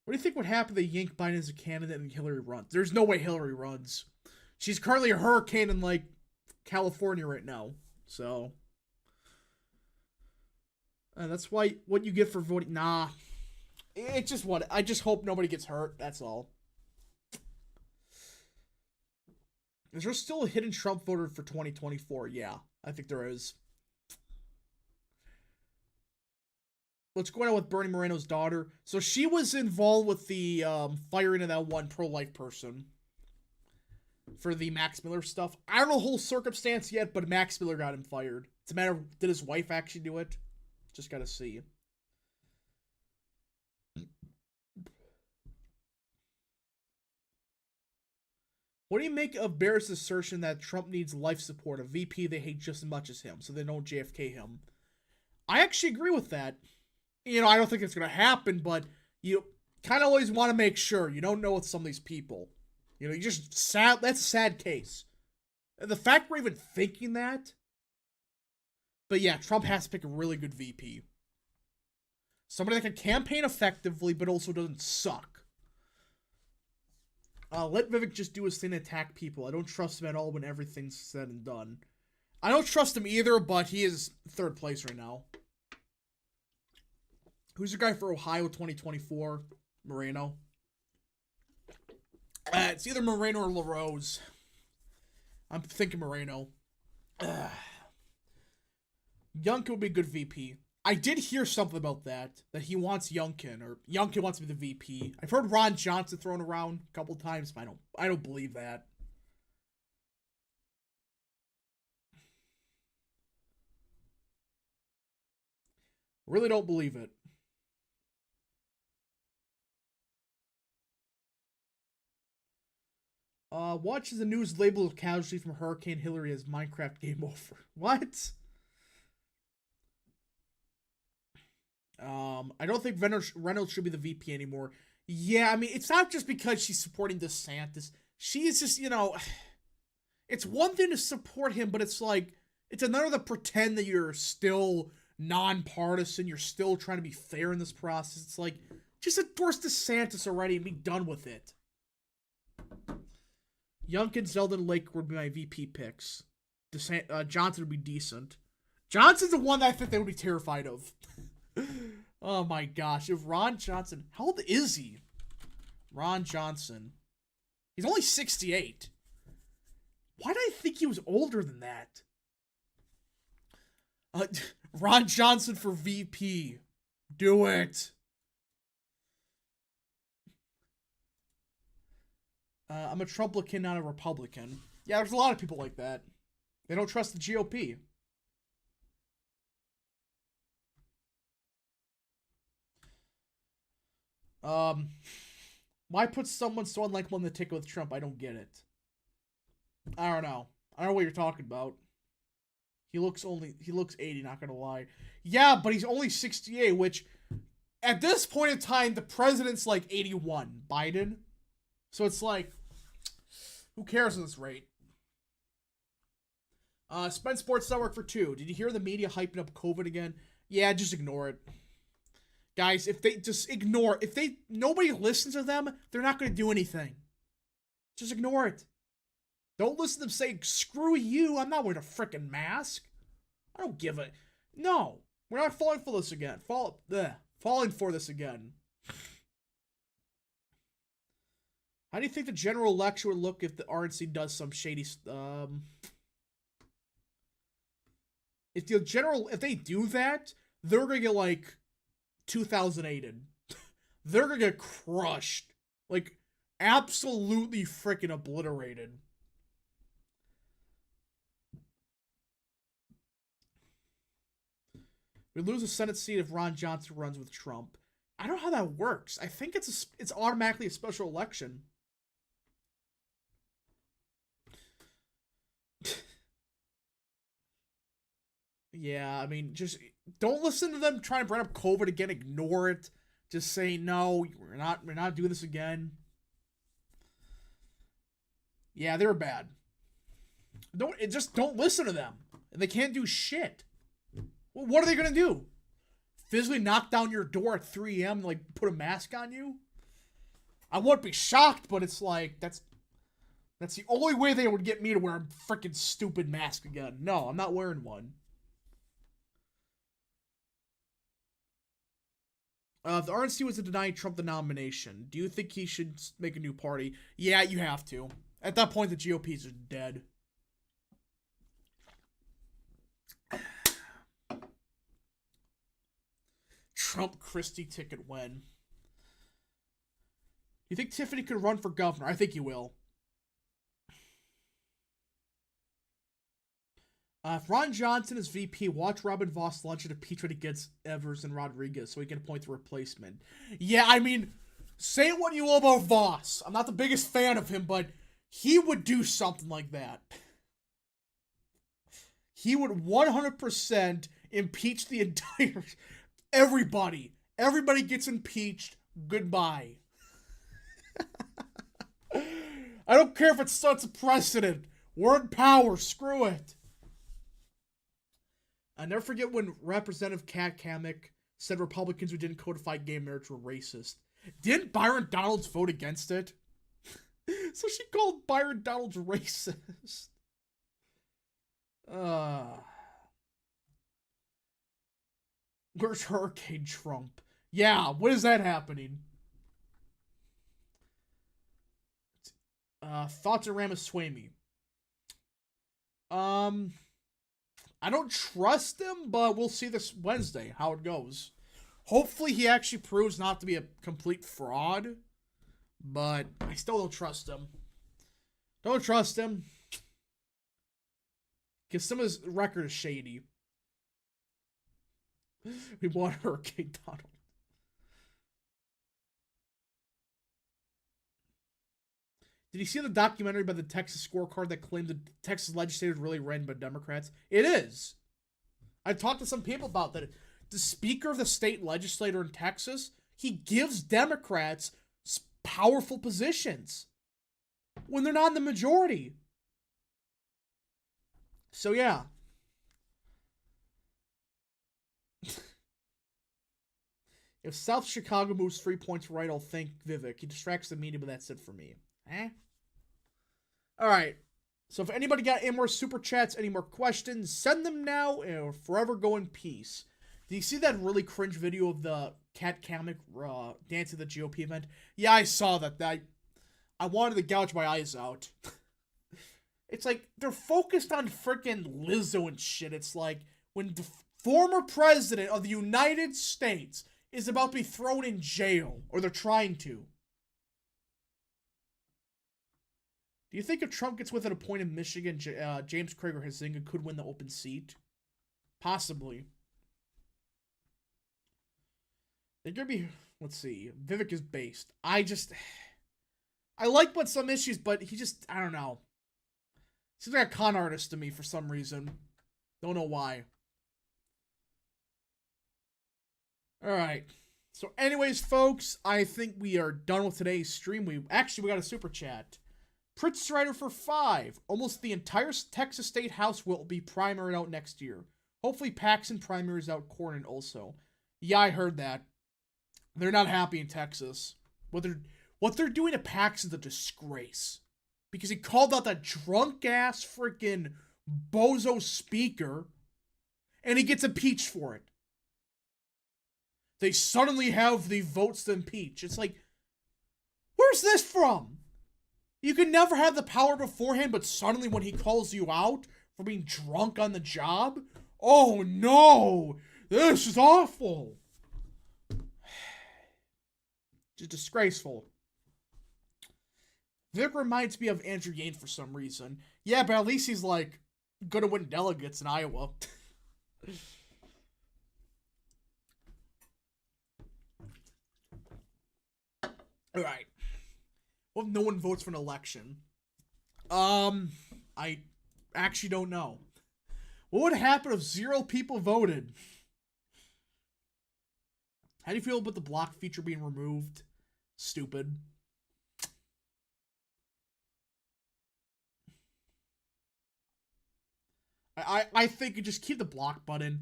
What do you think would happen if they yank Biden as a candidate and Hillary runs? There's no way Hillary runs. She's currently a hurricane in, like, California right now. So. That's why what you get for voting. Nah. It's just what. I just hope nobody gets hurt. That's all. Is there still a hidden Trump voter for 2024? Yeah, I think there is. What's going on with Bernie Moreno's daughter? So she was involved with the firing of that one pro-life person for the Max Miller stuff. I don't know the whole circumstance yet, but Max Miller got him fired. It's a matter of, did his wife actually do it? Just gotta see. What do you make of Barrett's assertion that Trump needs life support, a VP they hate just as much as him, so they don't JFK him? I actually agree with that. You know, I don't think it's going to happen, but you kind of always want to make sure you don't know with some of these people. You know, you just sad. That's a sad case. And the fact we're even thinking that. But yeah, Trump has to pick a really good VP. Somebody that can campaign effectively, but also doesn't suck. Let Vivek just do his thing and attack people. I don't trust him at all when everything's said and done. I don't trust him either, but he is third place right now. Who's your guy for Ohio 2024? Moreno. It's either Moreno or LaRose. I'm thinking Moreno. Youngkin would be a good VP. I did hear something about that he wants Youngkin, or Youngkin wants to be the VP. I've heard Ron Johnson thrown around a couple times, but I don't believe that. Really don't believe it. Watches the news labeled casualty from Hurricane Hillary as Minecraft game over. What? I don't think Reynolds should be the VP anymore. Yeah, I mean, it's not just because she's supporting DeSantis. She's just, you know, it's one thing to support him, but it's like, it's another to pretend that you're still nonpartisan, you're still trying to be fair in this process. It's like, just endorse DeSantis already and be done with it. Youngkin, Zeldin, Lake would be my VP picks. Johnson would be decent. Johnson's the one that I think they would be terrified of. Oh my gosh. If Ron Johnson... How old is he? Ron Johnson. He's only 68. Why did I think he was older than that? Ron Johnson for VP. Do it. I'm a Trumplican, not a Republican. Yeah, there's a lot of people like that. They don't trust the GOP. Why put someone so unlikable on the ticket with Trump? I don't get it. I don't know. I don't know what you're talking about. He looks 80, not gonna lie. Yeah, but he's only 68, which at this point in time, the president's like 81, Biden. So it's like, who cares at this rate? Spence Sports Network for 2. Did you hear the media hyping up COVID again? Yeah, just ignore it. Guys, if they just ignore, nobody listens to them, they're not going to do anything. Just ignore it. Don't listen to them say, screw you, I'm not wearing a freaking mask. I don't give a, no, we're not falling for this again. Falling for this again. How do you think the general election would look if the RNC does some shady, if they do that, they're gonna get like 2008'd. They're gonna get crushed. Like, absolutely freaking obliterated. We lose a Senate seat if Ron Johnson runs with Trump. I don't know how that works. I think it's automatically a special election. Yeah, I mean, just don't listen to them trying to bring up COVID again. Ignore it. Just say no. We're not doing this again. Yeah, they're bad. Don't listen to them. And they can't do shit. Well, what are they gonna do? Physically knock down your door at 3 a.m. and like put a mask on you? I wouldn't be shocked, but it's like that's the only way they would get me to wear a freaking stupid mask again. No, I'm not wearing one. If the RNC was to deny Trump the nomination, do you think he should make a new party? Yeah, you have to. At that point, the GOP is dead. Trump Christie ticket when? You think Tiffany could run for governor? I think he will. If Ron Johnson is VP, watch Robin Vos launch an impeachment against Evers and Rodriguez so he can appoint the replacement. Yeah, I mean, say what you will about Vos. I'm not the biggest fan of him, but he would do something like that. He would 100% impeach the entire... Everybody. Everybody gets impeached. Goodbye. I don't care if it starts a precedent. We're in power. Screw it. I never forget when Representative Kat Cammack said Republicans who didn't codify gay marriage were racist. Didn't Byron Donalds vote against it? So she called Byron Donalds racist. Where's Hurricane Trump? Yeah, when is that happening? Thoughts on Ramaswamy? I don't trust him, but we'll see this Wednesday how it goes. Hopefully he actually proves not to be a complete fraud, but I still don't trust him. Don't trust him. Because some of his record is shady. We want Hurricane Donald. Did you see the documentary about the Texas scorecard that claimed the Texas legislators really ran by Democrats? It is. I talked to some people about that. The speaker of the state legislature in Texas, he gives Democrats powerful positions when they're not in the majority. So, yeah. If South Chicago moves 3 points right, I'll thank Vivek. He distracts the media, but that's it for me. Alright. So if anybody got any more super chats, any more questions, send them now or forever go in peace. Did you see that really cringe video of the Kat Cammack dance at the GOP event? Yeah, I saw that. I wanted to gouge my eyes out. It's like, they're focused on freaking Lizzo and shit. It's like, when the former president of the United States is about to be thrown in jail, or they're trying to. Do you think if Trump gets within a point in Michigan, James Craig or Huizenga could win the open seat? Possibly. They're gonna be, let's see, Vivek is based. I like what some issues, but he just, I don't know. Seems like a con artist to me for some reason. Don't know why. Alright. So anyways, folks, I think we are done with today's stream. We got a super chat. Prince Strider for 5. Almost the entire Texas State House will be primaried out next year. Hopefully Paxson primaries out Cornyn also. Yeah, I heard that. They're not happy in Texas. What they're doing to Paxson's a disgrace. Because he called out that drunk-ass freaking bozo speaker, and he gets impeached for it. They suddenly have the votes to impeach. It's like, where's this from? You can never have the power beforehand, but suddenly when he calls you out for being drunk on the job, oh no, this is awful. Just disgraceful. Vic reminds me of Andrew Yang for some reason. Yeah, but at least he's like gonna win delegates in Iowa. Alright. Well, no one votes for an election. I actually don't know. What would happen if 0 people voted? How do you feel about the block feature being removed? Stupid. I think you just keep the block button.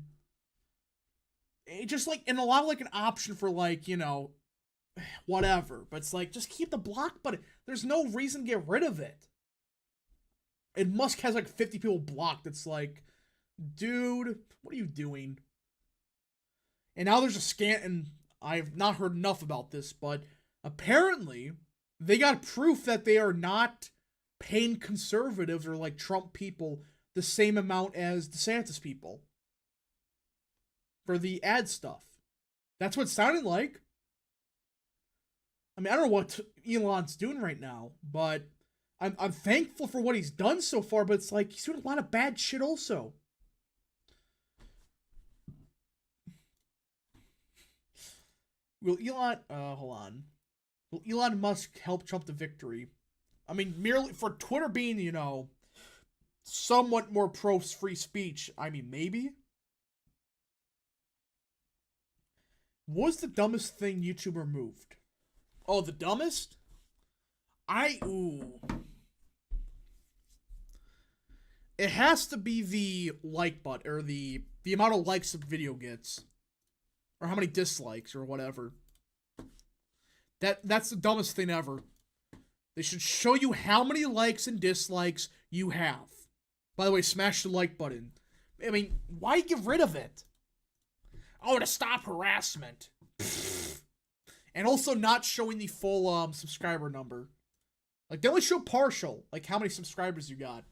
It just like, and allow like an option for like, you know, whatever. But it's like, just keep the block button. There's no reason to get rid of it. And Musk has like 50 people blocked. It's like, dude, what are you doing? And now there's a scan, and I've not heard enough about this, but apparently they got proof that they are not paying conservatives or like Trump people the same amount as DeSantis people for the ad stuff. That's what it sounded like. I mean, I don't know what Elon's doing right now, but I'm thankful for what he's done so far, but it's like he's doing a lot of bad shit also. Will Elon Musk help Trump to victory? I mean, merely for Twitter being, you know, somewhat more pro free speech, I mean, maybe. What was the dumbest thing YouTube removed? Oh, the dumbest? It has to be the like button, or the amount of likes a video gets. Or how many dislikes, or whatever. That's the dumbest thing ever. They should show you how many likes and dislikes you have. By the way, smash the like button. I mean, why get rid of it? Oh, to stop harassment. And also not showing the full subscriber number. Like, they only show partial, like how many subscribers you got.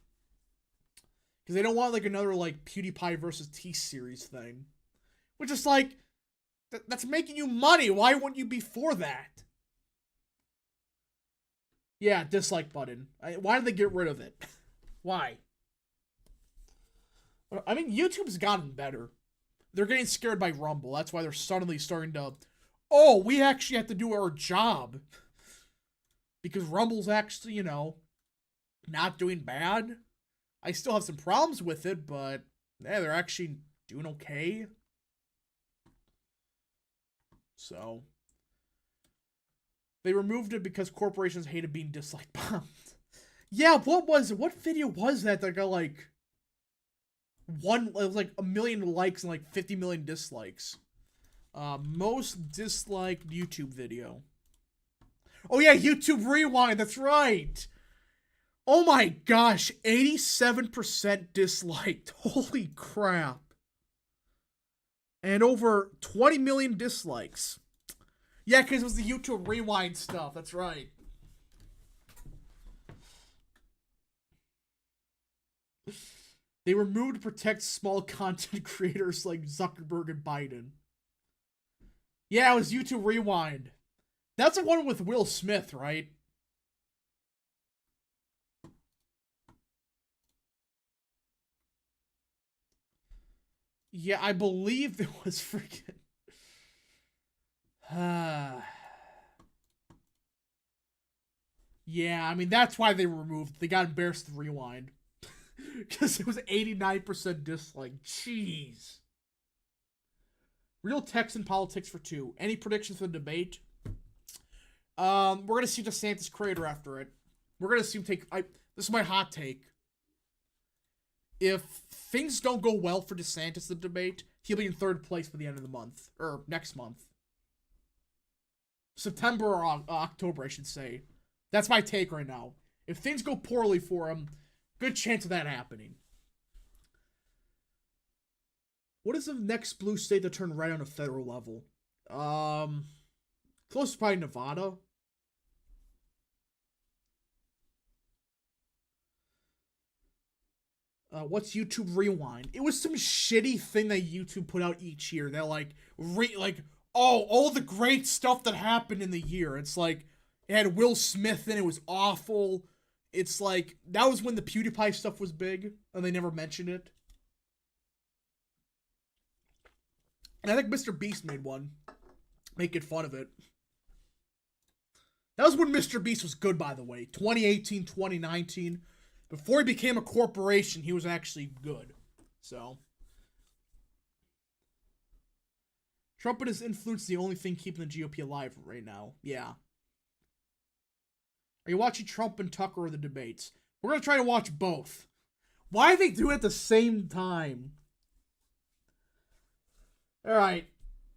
Because they don't want like another like PewDiePie versus T-Series thing. Which is like, that's making you money. Why wouldn't you be for that? Yeah, dislike button. Why did they get rid of it? Why? I mean, YouTube's gotten better. They're getting scared by Rumble. That's why they're suddenly starting to, oh, we actually have to do our job. Because Rumble's actually, you know, not doing bad. I still have some problems with it, but yeah, they're actually doing okay. So, they removed it because corporations hated being dislike bombed. Yeah, what video was that got like it was like 1 million likes and like 50 million dislikes? Most disliked YouTube video. Oh yeah, YouTube Rewind, that's right. Oh my gosh, 87% disliked. Holy crap. And over 20 million dislikes. Yeah, because it was the YouTube Rewind stuff, that's right. They were moved to protect small content creators like Zuckerberg and Biden. Yeah, it was YouTube Rewind. That's the one with Will Smith, right? Yeah, I believe it was freaking... Yeah, I mean, that's why they removed. They got embarrassed to rewind. Because it was 89% dislike. Jeez. Real Texan politics for 2. Any predictions for the debate? We're gonna see DeSantis crater after it. We're gonna see him take. This is my hot take. If things don't go well for DeSantis the debate, he'll be in 3rd place by the end of the month or next month, September or October, I should say. That's my take right now. If things go poorly for him, good chance of that happening. What is the next blue state to turn red on a federal level? Close to probably Nevada. What's YouTube Rewind? It was some shitty thing that YouTube put out each year. They're like, oh, all the great stuff that happened in the year. It's like, it had Will Smith in it. It was awful. It's like, that was when the PewDiePie stuff was big, and they never mentioned it. And I think Mr. Beast made one, making fun of it. That was when Mr. Beast was good, by the way. 2018, 2019. Before he became a corporation, he was actually good. So. Trump and his influence is the only thing keeping the GOP alive right now. Yeah. Are you watching Trump and Tucker or the debates? We're going to try to watch both. Why do they do it at the same time? Alright.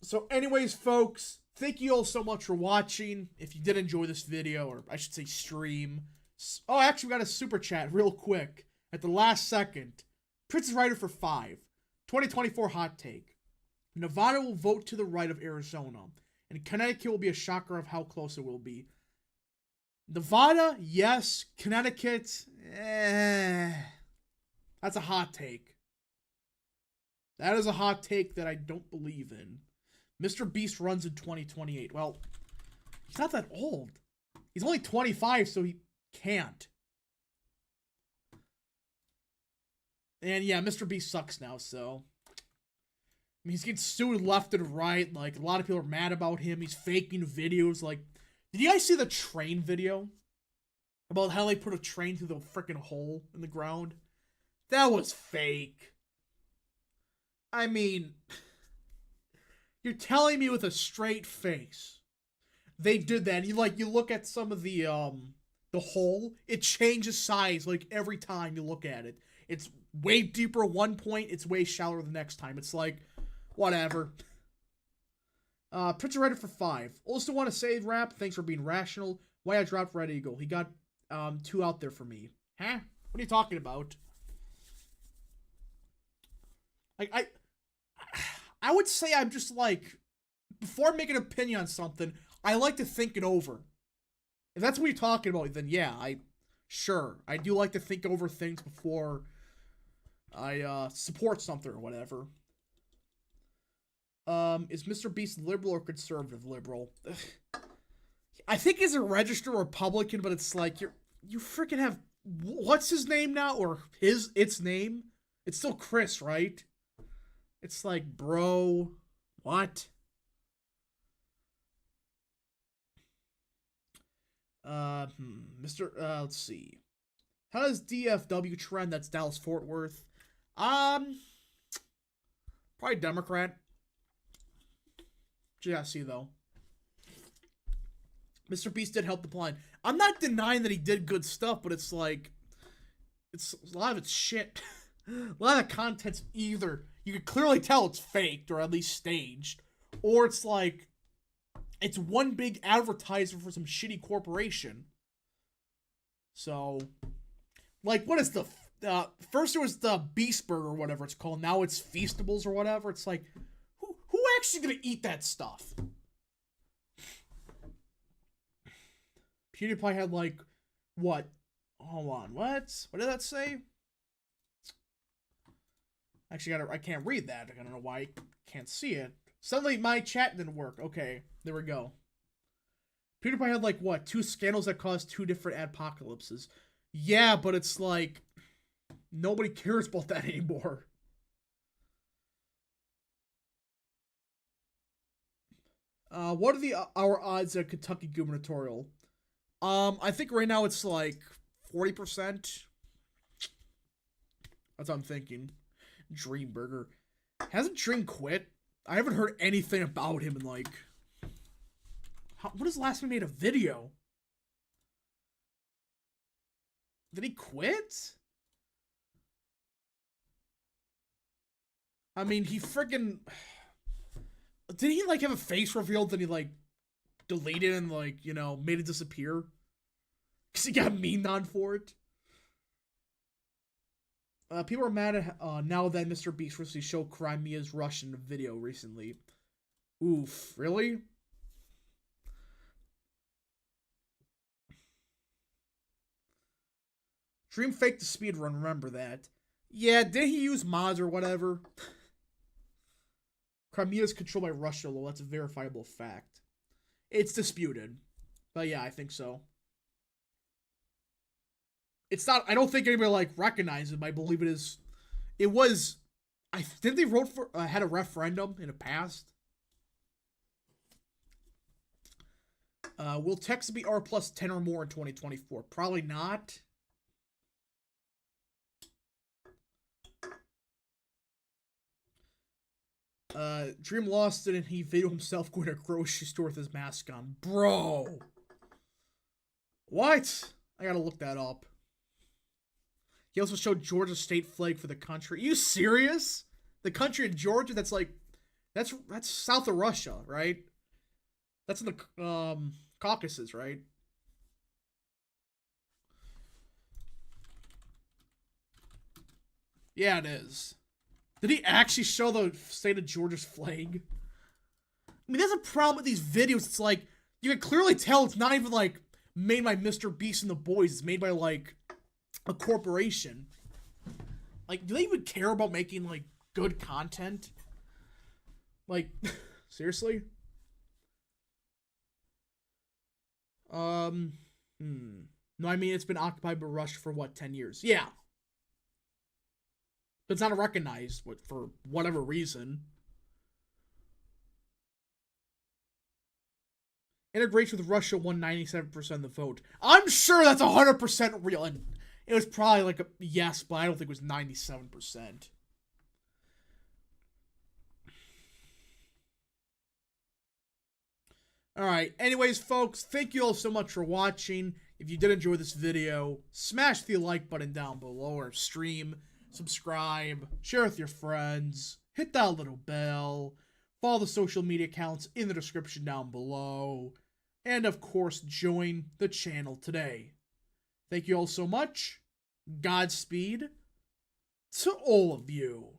So anyways, folks, thank you all so much for watching. If you did enjoy this video, or I should say stream. Oh, actually, we got a super chat real quick at the last second. Princess Rider for 5. 2024 hot take. Nevada will vote to the right of Arizona, and Connecticut will be a shocker of how close it will be. Nevada, yes. Connecticut, That's a hot take. That is a hot take that I don't believe in. Mr. Beast runs in 2028. Well, he's not that old. He's only 25, so he can't. And yeah, Mr. Beast sucks now, so. I mean, he's getting sued left and right. Like, a lot of people are mad about him. He's faking videos. Like, did you guys see the train video? About how they put a train through the freaking hole in the ground? That was fake. I mean, you're telling me with a straight face they did that. You look at some of the hole, it changes size like every time you look at it. It's way deeper at one point, it's way shallower the next time. It's like, whatever. Prince Reddit for 5. Also want to say, Rap, thanks for being rational. Why I dropped Red Eagle. He got 2 out there for me. Huh? What are you talking about? Like, I would say I'm just like, before making an opinion on something, I like to think it over. If that's what you're talking about, then yeah, sure. I do like to think over things before I support something or whatever. Is Mr. Beast liberal or conservative liberal? I think he's a registered Republican, but it's like, you freaking have, what's his name now? Or its name? It's still Chris, right? It's like, bro, what? Let's see. How does DFW trend? That's Dallas Fort Worth. Probably Democrat. Yeah, see though. Mr. Beast did help the blind. I'm not denying that he did good stuff, but it's like, it's a lot of it's shit. A lot of content's either, you can clearly tell it's faked or at least staged, or it's like, it's one big advertiser for some shitty corporation. So, like, what is the, first it was the Beast Burger or whatever it's called, now it's Feastables or whatever. It's like, who actually gonna eat that stuff? PewDiePie had like, what? Hold on, what? What did that say? Actually, I can't read that. I don't know why I can't see it. Suddenly my chat didn't work. Okay, there we go. PewDiePie had like, what? 2 scandals that caused 2 different adpocalypses. Yeah, but it's like, nobody cares about that anymore. What are our odds at Kentucky gubernatorial? I think right now it's like 40%. That's what I'm thinking. Dreamburger. Hasn't Dream quit? I haven't heard anything about him in like... What is the last time he made a video? Did he quit? I mean, he freaking... Did he like have a face revealed that he like deleted and like, you know, made it disappear? Because he got meaned on for it? People are mad at now that Mr. Beast recently showed Crimea's Russian video recently. Oof, really? Dream faked the speedrun, remember that. Yeah, did he use mods or whatever? Crimea is controlled by Russia, though. That's a verifiable fact. It's disputed. But yeah, I think so. It's not... I don't think anybody, like, recognizes it, but I believe it is... It was... I think they wrote for... had a referendum in the past. Will Texas be R plus 10 or more in 2024? Probably not. Dream lost it and he videoed himself going to a grocery store with his mask on. Bro! What? I gotta look that up. He also showed Georgia's state flag for the country. Are you serious? The country in Georgia that's like... That's south of Russia, right? That's in the Caucasus, right? Yeah, it is. Did he actually show the state of Georgia's flag? I mean, that's a problem with these videos. It's like, you can clearly tell it's not even, like, made by Mr. Beast and the boys. It's made by, like, a corporation. Like, do they even care about making, like, good content? Like, seriously? No, I mean, it's been occupied by Russia for, what, 10 years? Yeah. But it's not recognized for whatever reason. Integration with Russia won 97% of the vote. I'm sure that's 100% real. And it was probably like a yes, but I don't think it was 97%. Alright, anyways, folks, thank you all so much for watching. If you did enjoy this video, smash the like button down below or stream. Subscribe, share with your friends, hit that little bell, follow the social media accounts in the description down below, and of course, join the channel today. Thank you all so much. Godspeed to all of you.